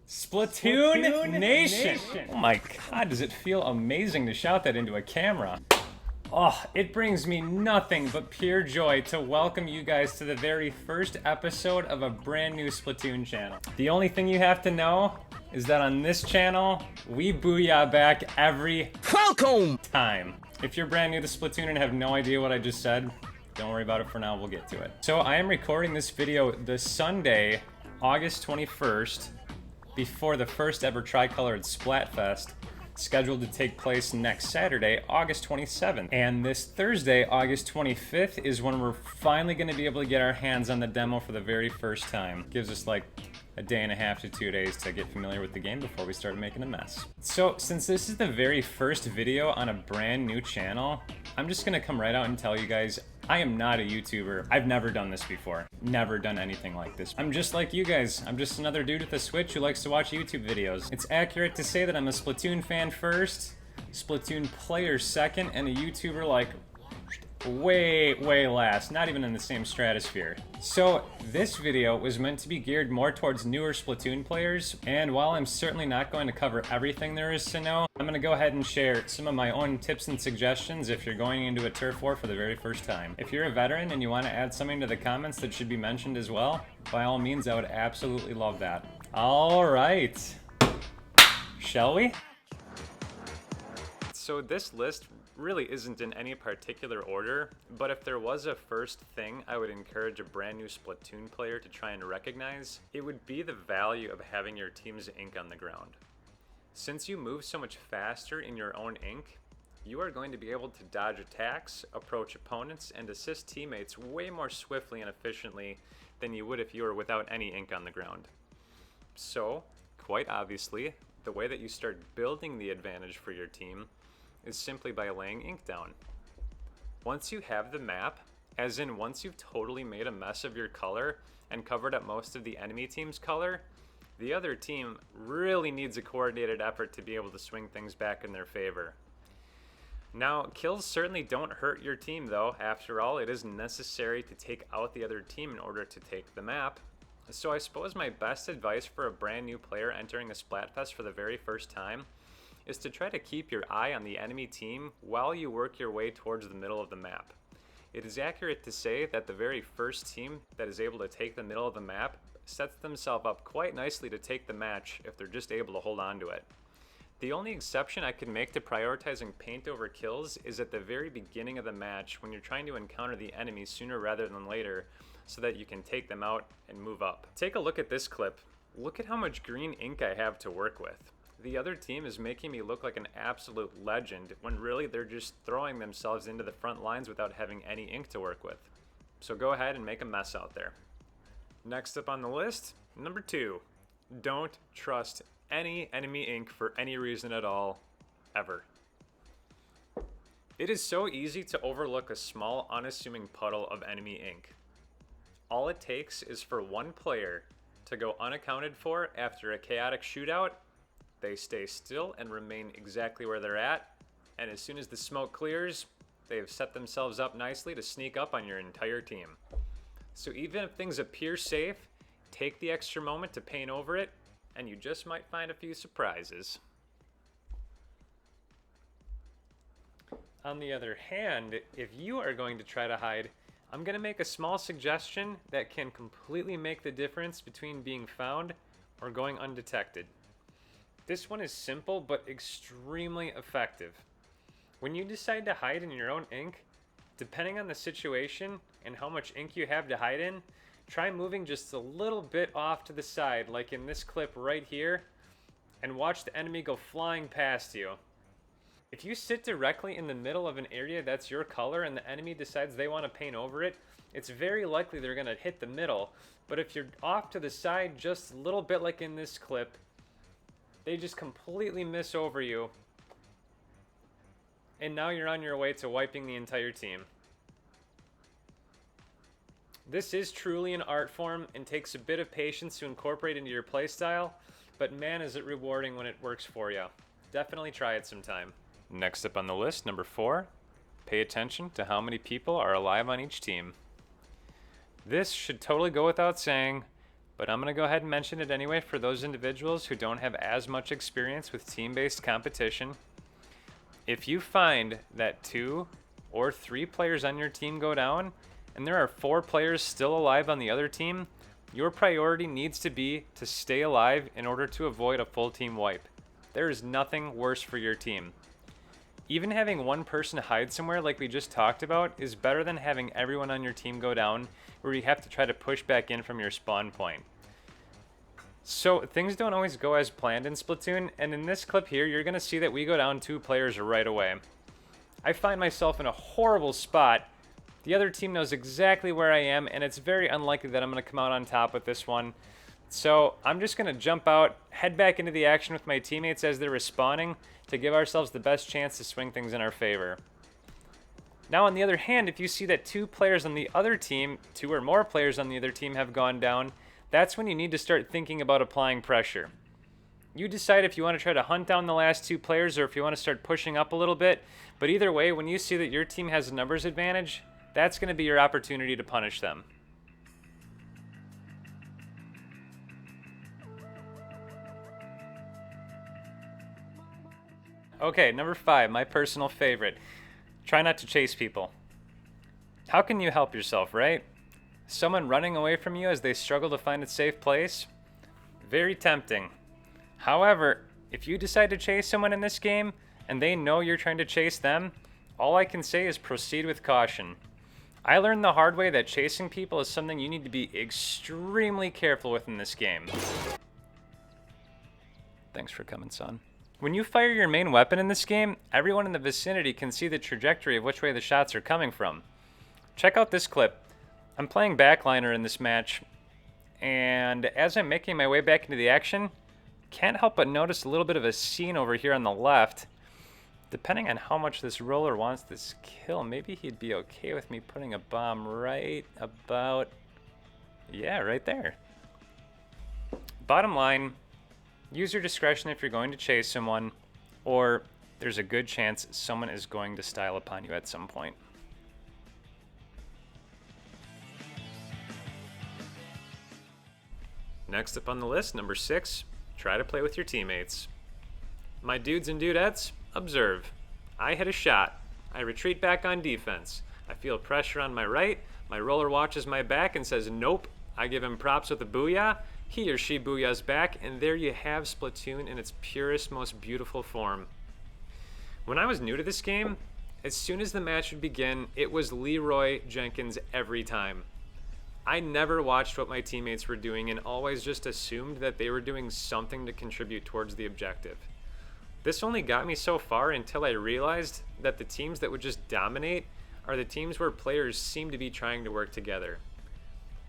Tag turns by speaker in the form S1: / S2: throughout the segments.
S1: Splatoon Nation! Oh my god, does it feel amazing to shout that into a camera. Oh, it brings me nothing but pure joy to welcome you guys to the very first episode of a brand new Splatoon channel. The only thing you have to know is that on this channel, we booyah back every time. If you're brand new to Splatoon and have no idea what I just said, don't worry about it for now, we'll get to it. So I am recording this video the Sunday, August 21st, before the first ever tricolor at Splatfest, scheduled to take place next Saturday, August 27th. And this Thursday, August 25th, is when we're finally going to be able to get our hands on the demo for the very first time. Gives us like a day and a half to 2 days to get familiar with the game before we start making a mess. So since this is the very first video on a brand new channel, I'm just gonna come right out and tell you guys, I am not a YouTuber. I've never done this before. Never done anything like this. I'm just like you guys. I'm just another dude with a Switch who likes to watch YouTube videos. It's accurate to say that I'm a Splatoon fan first, Splatoon player second, and a YouTuber like way last, not even in the same stratosphere. So this video was meant to be geared more towards newer Splatoon players, and while I'm certainly not going to cover everything there is to know, I'm going to go ahead and share some of my own tips and suggestions if you're going into a turf war for the very first time. If you're a veteran and you want to add something to the comments that should be mentioned as well, by all means, I would absolutely love that. Alright, shall we? So this list really isn't in any particular order, but if there was a first thing I would encourage a brand new Splatoon player to try and recognize, it would be the value of having your team's ink on the ground. Since you move so much faster in your own ink, you are going to be able to dodge attacks, approach opponents, and assist teammates way more swiftly and efficiently than you would if you were without any ink on the ground. So, quite obviously, the way that you start building the advantage for your team is simply by laying ink down. Once you have the map, as in once you've totally made a mess of your color and covered up most of the enemy team's color, the other team really needs a coordinated effort to be able to swing things back in their favor. Now, kills certainly don't hurt your team though. After all, it is necessary to take out the other team in order to take the map. So I suppose my best advice for a brand new player entering a Splatfest for the very first time is to try to keep your eye on the enemy team while you work your way towards the middle of the map. It is accurate to say that the very first team that is able to take the middle of the map sets themselves up quite nicely to take the match if they're just able to hold on to it. The only exception I can make to prioritizing paint over kills is at the very beginning of the match when you're trying to encounter the enemy sooner rather than later so that you can take them out and move up. Take a look at this clip. Look at how much green ink I have to work with. The other team is making me look like an absolute legend when really they're just throwing themselves into the front lines without having any ink to work with. So go ahead and make a mess out there. Next up on the list, number 2. Don't trust any enemy ink for any reason at all, ever. It is so easy to overlook a small, unassuming puddle of enemy ink. All it takes is for one player to go unaccounted for after a chaotic shootout. They stay still and remain exactly where they're at, and as soon as the smoke clears, they have set themselves up nicely to sneak up on your entire team. So even if things appear safe, take the extra moment to paint over it, and you just might find a few surprises. On the other hand, if you are going to try to hide, I'm going to make a small suggestion that can completely make the difference between being found or going undetected. This one is simple but extremely effective. When you decide to hide in your own ink, depending on the situation and how much ink you have to hide in, try moving just a little bit off to the side, like in this clip right here, and watch the enemy go flying past you. If you sit directly in the middle of an area that's your color and the enemy decides they want to paint over it, it's very likely they're going to hit the middle. But if you're off to the side just a little bit like in this clip, they just completely miss over you, and now you're on your way to wiping the entire team. This is truly an art form and takes a bit of patience to incorporate into your playstyle, but man is it rewarding when it works for you. Definitely try it sometime. Next up on the list, number 4, pay attention to how many people are alive on each team. This should totally go without saying, but I'm going to go ahead and mention it anyway for those individuals who don't have as much experience with team-based competition. If you find that 2 or 3 players on your team go down, and there are 4 players still alive on the other team, your priority needs to be to stay alive in order to avoid a full team wipe. There is nothing worse for your team. Even having one person hide somewhere like we just talked about is better than having everyone on your team go down where you have to try to push back in from your spawn point. So things don't always go as planned in Splatoon, and in this clip here you're going to see that we go down 2 players right away. I find myself in a horrible spot. The other team knows exactly where I am, and it's very unlikely that I'm going to come out on top with this one. So I'm just going to jump out, head back into the action with my teammates as they're respawning to give ourselves the best chance to swing things in our favor. Now on the other hand, if you see that 2 players on the other team, 2 or more players on the other team have gone down, that's when you need to start thinking about applying pressure. You decide if you want to try to hunt down the last 2 players or if you want to start pushing up a little bit, but either way, when you see that your team has a numbers advantage, that's going to be your opportunity to punish them. Okay, number 5, my personal favorite. Try not to chase people. How can you help yourself, right? Someone running away from you as they struggle to find a safe place? Very tempting. However, if you decide to chase someone in this game and they know you're trying to chase them, all I can say is proceed with caution. I learned the hard way that chasing people is something you need to be extremely careful with in this game. Thanks for coming, son. When you fire your main weapon in this game, everyone in the vicinity can see the trajectory of which way the shots are coming from. Check out this clip. I'm playing backliner in this match, and as I'm making my way back into the action, can't help but notice a little bit of a scene over here on the left. Depending on how much this roller wants this kill, maybe he'd be okay with me putting a bomb right about, yeah, right there. Bottom line, use your discretion if you're going to chase someone, or there's a good chance someone is going to style upon you at some point. Next up on the list, number 6, try to play with your teammates. My dudes and dudettes, observe. I hit a shot. I retreat back on defense. I feel pressure on my right. My roller watches my back and says nope. I give him props with a booyah. He or she booyahs back, and there you have Splatoon in its purest, most beautiful form. When I was new to this game, as soon as the match would begin, it was Leroy Jenkins every time. I never watched what my teammates were doing and always just assumed that they were doing something to contribute towards the objective. This only got me so far until I realized that the teams that would just dominate are the teams where players seem to be trying to work together.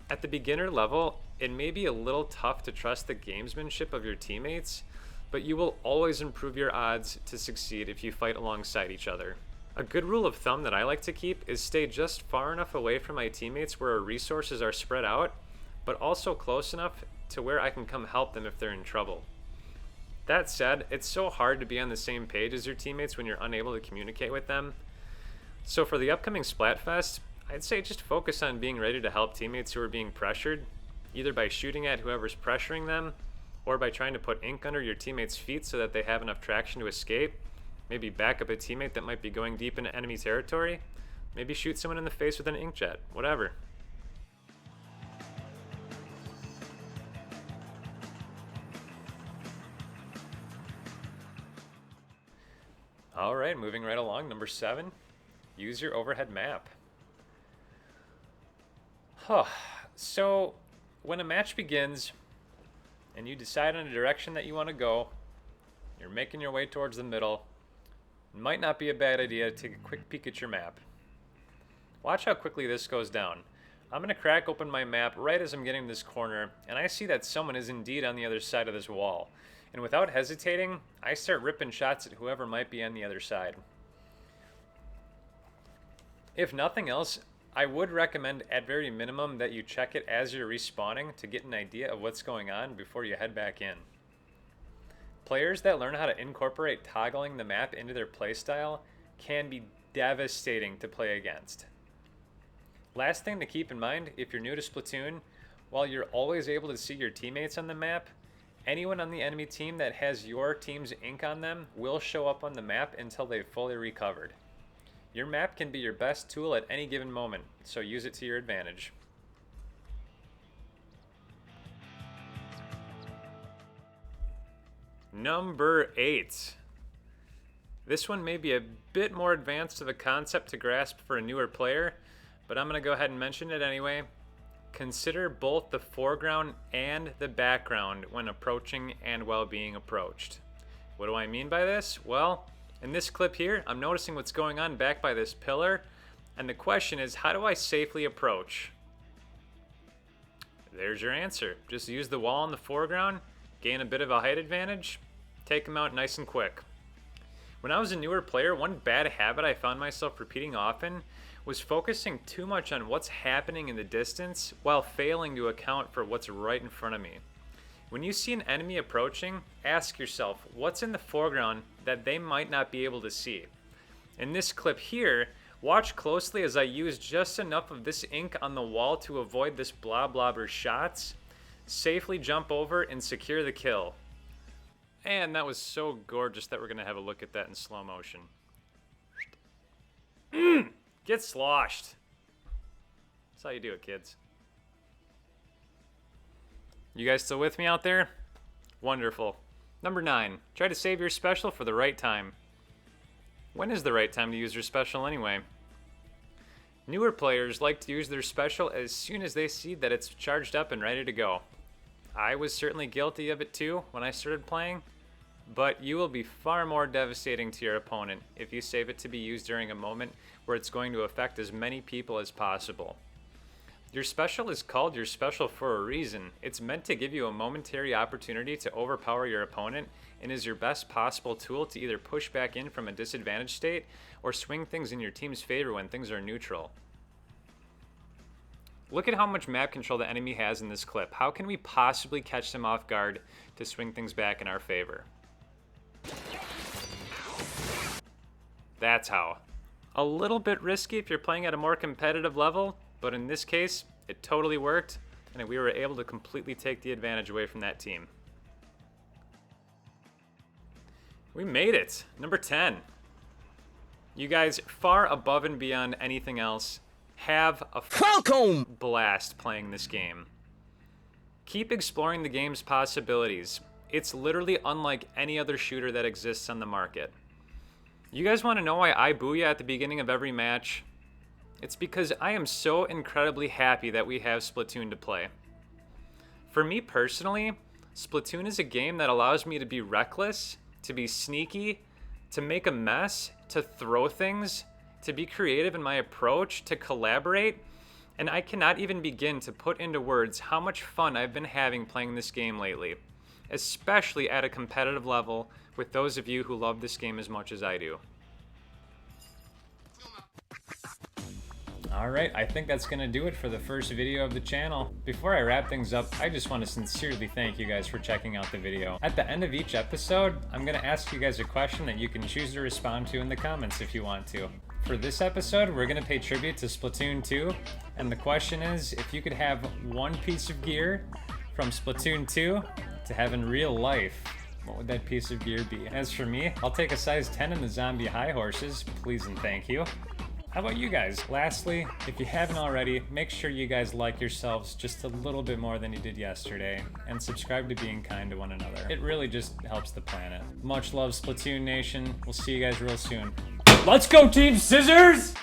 S1: At the beginner level, it may be a little tough to trust the gamesmanship of your teammates, but you will always improve your odds to succeed if you fight alongside each other. A good rule of thumb that I like to keep is stay just far enough away from my teammates where our resources are spread out, but also close enough to where I can come help them if they're in trouble. That said, it's so hard to be on the same page as your teammates when you're unable to communicate with them. So for the upcoming Splatfest, I'd say just focus on being ready to help teammates who are being pressured, either by shooting at whoever's pressuring them, or by trying to put ink under your teammates' feet so that they have enough traction to escape. Maybe back up a teammate that might be going deep into enemy territory. Maybe shoot someone in the face with an inkjet. Whatever. Alright, moving right along. Number 7, use your overhead map. So, when a match begins and you decide on a direction that you want to go, you're making your way towards the middle, it might not be a bad idea to take a quick peek at your map. Watch how quickly this goes down. I'm going to crack open my map right as I'm getting to this corner, and I see that someone is indeed on the other side of this wall. And without hesitating, I start ripping shots at whoever might be on the other side. If nothing else, I would recommend at very minimum that you check it as you're respawning to get an idea of what's going on before you head back in. Players that learn how to incorporate toggling the map into their playstyle can be devastating to play against. Last thing to keep in mind if you're new to Splatoon, While you're always able to see your teammates on the map, anyone on the enemy team that has your team's ink on them will show up on the map until they've fully recovered. Your map can be your best tool at any given moment, so use it to your advantage. Number 8. This one may be a bit more advanced of a concept to grasp for a newer player, but I'm going to go ahead and mention it anyway. Consider both the foreground and the background when approaching and while being approached. What do I mean by this? Well, in this clip here, I'm noticing what's going on back by this pillar, and the question is, how do I safely approach? There's your answer. Just use the wall in the foreground, gain a bit of a height advantage, take them out nice and quick. When I was a newer player, one bad habit I found myself repeating often was focusing too much on what's happening in the distance while failing to account for what's right in front of me. When you see an enemy approaching, ask yourself, what's in the foreground that they might not be able to see? In this clip here, watch closely as I use just enough of this ink on the wall to avoid this blobber's shots, safely jump over and secure the kill. And that was so gorgeous that we're going to have a look at that in slow motion. Get sloshed. That's how you do it, kids. You guys still with me out there? Wonderful. Number 9, try to save your special for the right time. When is the right time to use your special anyway? Newer players like to use their special as soon as they see that it's charged up and ready to go. I was certainly guilty of it too when I started playing, but you will be far more devastating to your opponent if you save it to be used during a moment where it's going to affect as many people as possible. Your special is called your special for a reason. It's meant to give you a momentary opportunity to overpower your opponent and is your best possible tool to either push back in from a disadvantaged state or swing things in your team's favor when things are neutral. Look at how much map control the enemy has in this clip. How can we possibly catch them off guard to swing things back in our favor? That's how. A little bit risky if you're playing at a more competitive level, but in this case, it totally worked, and we were able to completely take the advantage away from that team. We made it. Number 10. You guys, far above and beyond anything else, have a blast playing this game. Keep exploring the game's possibilities. It's literally unlike any other shooter that exists on the market. You guys want to know why I booyah at the beginning of every match? It's because I am so incredibly happy that we have Splatoon to play. For me personally, Splatoon is a game that allows me to be reckless, to be sneaky, to make a mess, to throw things, to be creative in my approach, to collaborate, and I cannot even begin to put into words how much fun I've been having playing this game lately, especially at a competitive level with those of you who love this game as much as I do. Alright, I think that's going to do it for the first video of the channel. Before I wrap things up, I just want to sincerely thank you guys for checking out the video. At the end of each episode, I'm going to ask you guys a question that you can choose to respond to in the comments if you want to. For this episode, we're going to pay tribute to Splatoon 2, and the question is, if you could have one piece of gear from Splatoon 2 to have in real life, what would that piece of gear be? As for me, I'll take a size 10 in the zombie high horses, please and thank you. How about you guys? Lastly, if you haven't already, make sure you guys like yourselves just a little bit more than you did yesterday, and subscribe to Being Kind to One Another. It really just helps the planet. Much love, Splatoon Nation. We'll see you guys real soon. Let's go, Team Scissors!